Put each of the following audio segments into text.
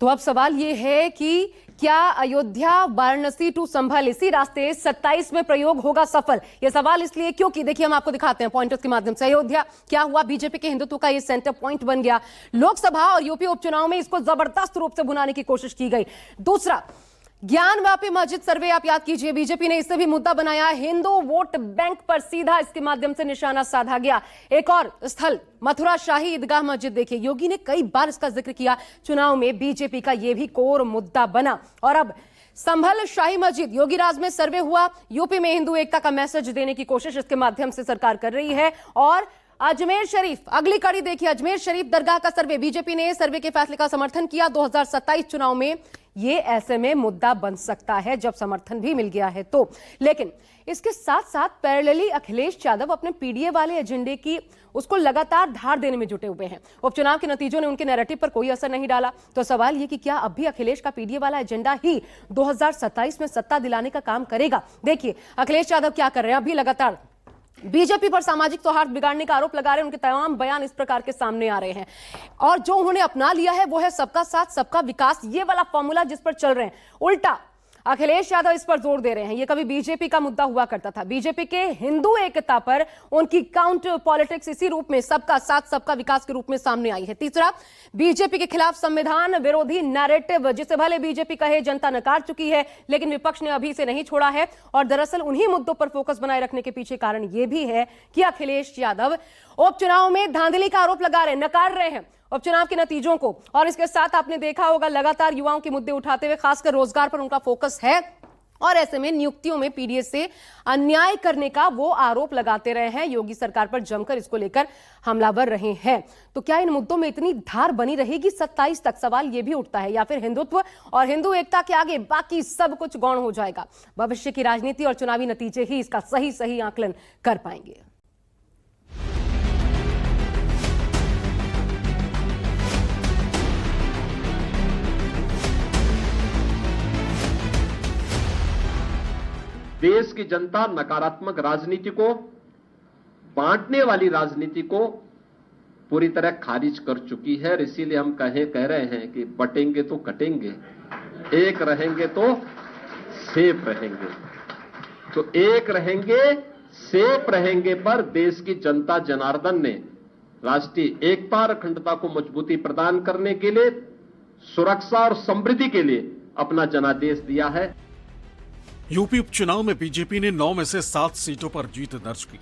तो अब सवाल ये है कि क्या अयोध्या वाराणसी टू संभल इसी रास्ते 27 में प्रयोग होगा सफल? यह सवाल इसलिए क्योंकि देखिए हम आपको दिखाते हैं पॉइंटर्स के माध्यम से। अयोध्या क्या हुआ, बीजेपी के हिंदुत्व का ये सेंटर पॉइंट बन गया। लोकसभा और यूपी उपचुनाव में इसको जबरदस्त रूप से भुनाने की कोशिश की गई। दूसरा, ज्ञानवापी मस्जिद सर्वे आप याद कीजिए, बीजेपी ने इससे भी मुद्दा बनाया। हिंदू वोट बैंक पर सीधा इसके माध्यम से निशाना साधा गया। एक और स्थल मथुरा शाही ईदगाह मस्जिद देखिए, योगी ने कई बार इसका जिक्र किया। चुनाव में बीजेपी का यह भी कोर मुद्दा बना। और अब संभल शाही मस्जिद, योगी राज में सर्वे हुआ। यूपी में हिंदू एकता का मैसेज देने की कोशिश इसके माध्यम से सरकार कर रही है। और अजमेर शरीफ, अगली कड़ी देखिए, अजमेर शरीफ दरगाह का सर्वे, बीजेपी ने सर्वे के फैसले का समर्थन किया। 2027 चुनाव में ये ऐसे में मुद्दा बन सकता है जब समर्थन भी मिल गया है तो। लेकिन इसके साथ साथ पैरेलली अखिलेश यादव अपने पीडीए वाले एजेंडे की उसको लगातार धार देने में जुटे हुए हैं। उपचुनाव के नतीजों ने उनके नैरेटिव पर कोई असर नहीं डाला। तो सवाल ये कि क्या अब भी अखिलेश का पीडीए वाला एजेंडा ही 2027 में सत्ता दिलाने का काम करेगा? देखिए अखिलेश यादव क्या कर रहे हैं। अभी लगातार बीजेपी पर सामाजिक सौहार्द बिगाड़ने का आरोप लगा रहे हैं। उनके तमाम बयान इस प्रकार के सामने आ रहे हैं और जो उन्होंने अपना लिया है वो है सबका साथ सबका विकास, ये वाला फॉर्मूला जिस पर चल रहे हैं। उल्टा अखिलेश यादव इस पर जोर दे रहे हैं। ये कभी बीजेपी का मुद्दा हुआ करता था। बीजेपी के हिंदू एकता पर उनकी काउंटर पॉलिटिक्स इसी रूप में सबका साथ सबका विकास के रूप में सामने आई है। तीसरा, बीजेपी के खिलाफ संविधान विरोधी नैरेटिव, जिसे भले बीजेपी कहे जनता नकार चुकी है लेकिन विपक्ष ने अभी से नहीं छोड़ा है। और दरअसल उन्हीं मुद्दों पर फोकस बनाए रखने के पीछे कारण यह भी है कि अखिलेश यादव उपचुनाव में धांधली का आरोप लगा रहे हैं, नकार रहे हैं उपचुनाव के नतीजों को। और इसके साथ आपने देखा होगा लगातार युवाओं के मुद्दे उठाते हुए खासकर रोजगार पर उनका फोकस है। और ऐसे में नियुक्तियों में पीडीए से अन्याय करने का वो आरोप लगाते रहे हैं। योगी सरकार पर जमकर इसको लेकर हमलावर रहे हैं। तो क्या इन मुद्दों में इतनी धार बनी रहेगी 27 तक? सवाल यह भी उठता है। या फिर हिंदुत्व और हिंदू एकता के आगे बाकी सब कुछ गौण हो जाएगा? भविष्य की राजनीति और चुनावी नतीजे ही इसका सही आकलन कर पाएंगे। देश की जनता नकारात्मक राजनीति को, बांटने वाली राजनीति को पूरी तरह खारिज कर चुकी है। और इसीलिए हम कह रहे हैं कि बटेंगे तो कटेंगे, एक रहेंगे तो सेफ रहेंगे। तो एक रहेंगे सेफ रहेंगे पर देश की जनता जनार्दन ने राष्ट्रीय एकता और अखंडता को मजबूती प्रदान करने के लिए, सुरक्षा और समृद्धि के लिए अपना जनादेश दिया है। यूपी उपचुनाव में बीजेपी ने 9 में से 7 सीटों पर जीत दर्ज की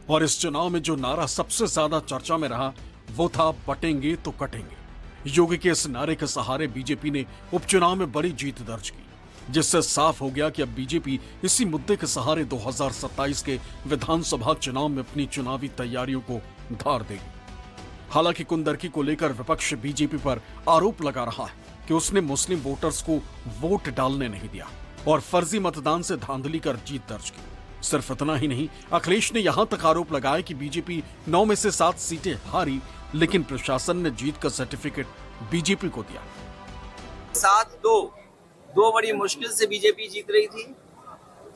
और इस चुनाव में जो नारा सबसे ज्यादा चर्चा में रहा वो था बटेंगे तो कटेंगे। योगी के इस नारे के सहारे बीजेपी ने उपचुनाव में बड़ी जीत दर्ज की, जिससे साफ हो गया कि अब बीजेपी इसी मुद्दे के सहारे 2027 के विधानसभा चुनाव में अपनी चुनावी तैयारियों को धार देगी। हालांकि कुंदरकी को लेकर विपक्ष बीजेपी पर आरोप लगा रहा है कि उसने मुस्लिम वोटर्स को वोट डालने नहीं दिया और फर्जी मतदान से धांधली कर जीत दर्ज की। सिर्फ इतना ही नहीं, अखिलेश ने यहां तक आरोप लगाया कि बीजेपी 9 में से 7 सीटें हारी लेकिन प्रशासन ने जीत का सर्टिफिकेट बीजेपी को दिया। 7-2 बड़ी मुश्किल से बीजेपी जीत रही थी।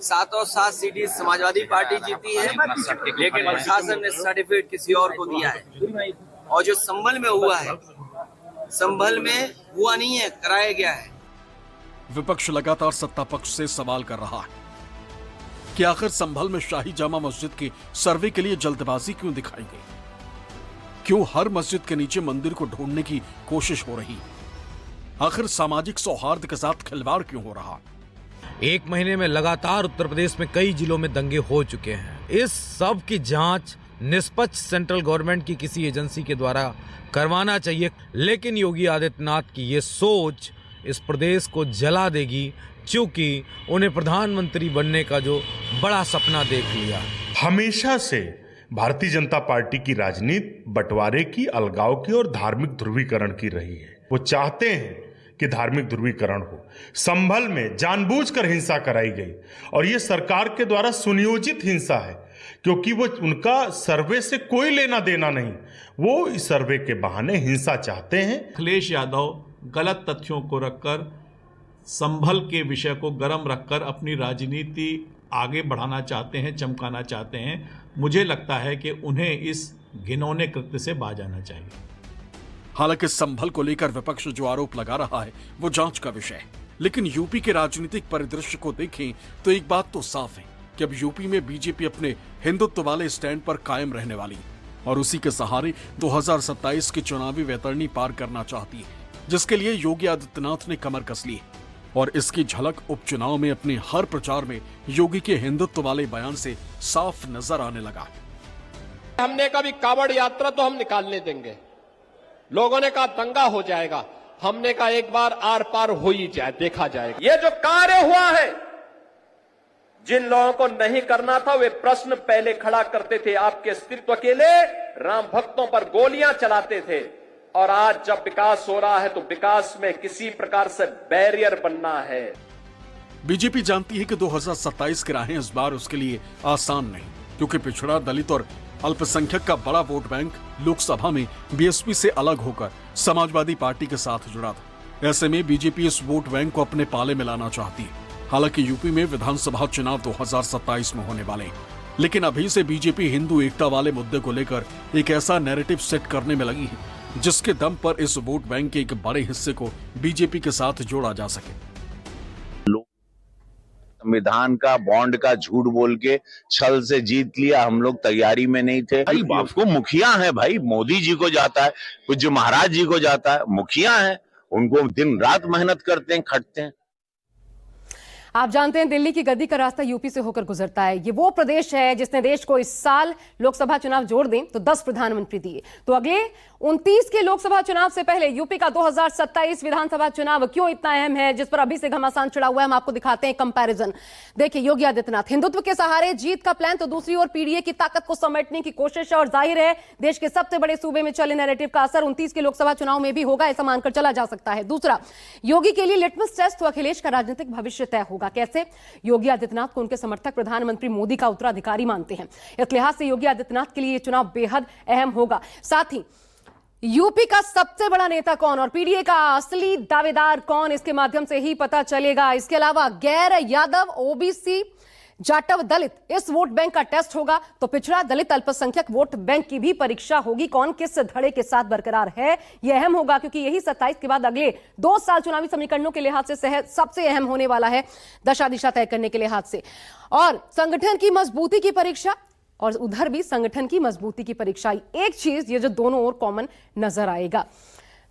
7 और 7 सीटें समाजवादी पार्टी जीती है लेकिन प्रशासन ने सर्टिफिकेट किसी और को दिया है। और जो संभल में हुआ है, संभल में हुआ नहीं है, कराया गया है। विपक्ष लगातार सत्ता पक्ष से सवाल कर रहा है कि आखिर संभल में शाही जामा मस्जिद के सर्वे के लिए जल्दबाजी क्यों दिखाई गई? क्यों हर मस्जिद के नीचे मंदिर को ढूंढने की कोशिश हो रही? आखिर सामाजिक सौहार्द के साथ खिलवाड़ क्यों हो रहा? एक महीने में लगातार उत्तर प्रदेश में कई जिलों में दंगे हो चुके हैं। इस सब की जांच निष्पक्ष सेंट्रल गवर्नमेंट की किसी एजेंसी के द्वारा करवाना चाहिए। लेकिन योगी आदित्यनाथ की ये सोच इस प्रदेश को जला देगी, क्योंकि उन्हें प्रधानमंत्री बनने का जो बड़ा सपना देख लिया। हमेशा से भारतीय जनता पार्टी की राजनीति बंटवारे की, अलगाव की और धार्मिक ध्रुवीकरण की रही है। वो चाहते हैं कि धार्मिक ध्रुवीकरण हो। संभल में जानबूझकर हिंसा कराई गई और ये सरकार के द्वारा सुनियोजित हिंसा है, क्योंकि वो उनका सर्वे से कोई लेना देना नहीं। वो इस सर्वे के बहाने हिंसा चाहते हैं। अखिलेश यादव गलत तथ्यों को रखकर, संभल के विषय को गर्म रखकर अपनी राजनीति आगे बढ़ाना चाहते हैं, चमकाना चाहते हैं। मुझे लगता है कि उन्हें इस घिनौने कृत्य से बाज आना चाहिए। हालांकि संभल को लेकर विपक्ष जो आरोप लगा रहा है वो जांच का विषय है, लेकिन यूपी के राजनीतिक परिदृश्य को देखें तो एक बात तो साफ है कि अब यूपी में बीजेपी अपने हिंदुत्व वाले स्टैंड पर कायम रहने वाली है और उसी के सहारे 2027 की चुनावी वैतरणी पार करना चाहती है, जिसके लिए योगी आदित्यनाथ ने कमर कस ली है और इसकी झलक उपचुनाव में अपने हर प्रचार में योगी के हिंदुत्व वाले बयान से साफ नजर आने लगा। हमने कभी कावड़ यात्रा तो हम निकालने देंगे, लोगों ने कहा दंगा हो जाएगा, हमने कहा एक बार आर पार हो ही जाए, देखा जाएगा। ये जो कार्य हुआ है, जिन लोगों को नहीं करना था वे प्रश्न पहले खड़ा करते थे, आपके अस्तित्व के लिए राम भक्तों पर गोलियां चलाते थे, और आज जब विकास हो रहा है तो विकास में किसी प्रकार से बैरियर बनना है। बीजेपी जानती है कि 2027 की राहें इस बार उसके लिए आसान नहीं, क्योंकि पिछड़ा, दलित और अल्पसंख्यक का बड़ा वोट बैंक लोकसभा में बीएसपी से अलग होकर समाजवादी पार्टी के साथ जुड़ा था। ऐसे में बीजेपी इस वोट बैंक को अपने पाले में लाना चाहती है। हालांकि यूपी में विधानसभा चुनाव 2027 में होने वाले हैं, लेकिन अभी से बीजेपी हिंदू एकता वाले मुद्दे को लेकर एक ऐसा नैरेटिव सेट करने में लगी है जिसके दम पर इस वोट बैंक के एक बड़े हिस्से को बीजेपी के साथ जोड़ा जा सके। संविधान का बॉन्ड का झूठ बोल के छल से जीत लिया, हम लोग तैयारी में नहीं थे। भाई आपको मुखिया है, भाई मोदी जी को जाता है, पूज्य महाराज जी को जाता है, मुखिया है, उनको दिन रात मेहनत करते हैं, खटते हैं। आप जानते हैं दिल्ली की गद्दी का रास्ता यूपी से होकर गुजरता है। ये वो प्रदेश है जिसने देश को इस साल लोकसभा चुनाव जोड़ दें तो 10 प्रधानमंत्री दिए। तो अगले 29 के लोकसभा चुनाव से पहले यूपी का 2027 विधानसभा चुनाव क्यों इतना अहम है, जिस पर अभी से घमासान चढ़ा हुआ है, हम आपको दिखाते हैं कंपैरिजन। देखिए, योगी आदित्यनाथ हिंदुत्व के सहारे जीत का प्लान, तो दूसरी ओर पीडीए की ताकत को समेटने की कोशिश है, और जाहिर है देश के सबसे बड़े सूबे में चले नैरेटिव का असर 29 के लोकसभा चुनाव में भी होगा, ऐसा मानकर चला जा सकता है। दूसरा, योगी के लिए लिटमस टेस्ट तो अखिलेश का राजनीतिक भविष्य तय होगा। कैसे? योगी आदित्यनाथ को उनके समर्थक प्रधानमंत्री मोदी का उत्तराधिकारी मानते हैं। इस लिहाज से योगी आदित्यनाथ के लिए यह चुनाव बेहद अहम होगा। साथ ही यूपी का सबसे बड़ा नेता कौन और पीडीए का असली दावेदार कौन, इसके माध्यम से ही पता चलेगा। इसके अलावा गैर यादव, ओबीसी, जाटव, दलित, इस वोट बैंक का टेस्ट होगा। तो पिछड़ा, दलित, अल्पसंख्यक वोट बैंक की भी परीक्षा होगी। कौन किस धड़े के साथ बरकरार है, यह अहम होगा, क्योंकि यही 27 के बाद अगले 2 साल चुनावी समीकरणों के लिहाज से सबसे अहम होने वाला है, दशा दिशा तय करने के लिहाज से। और संगठन की मजबूती की परीक्षा, और उधर भी संगठन की मजबूती की परीक्षा। एक चीज ये जो दोनों ओर कॉमन नजर आएगा।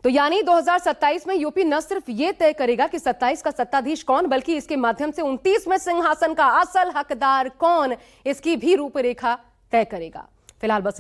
तो यानी 2027 में यूपी न सिर्फ ये तय करेगा कि 27 का सत्ताधीश कौन, बल्कि इसके माध्यम से 29 में सिंहासन का असल हकदार कौन, इसकी भी रूपरेखा तय करेगा। फिलहाल बस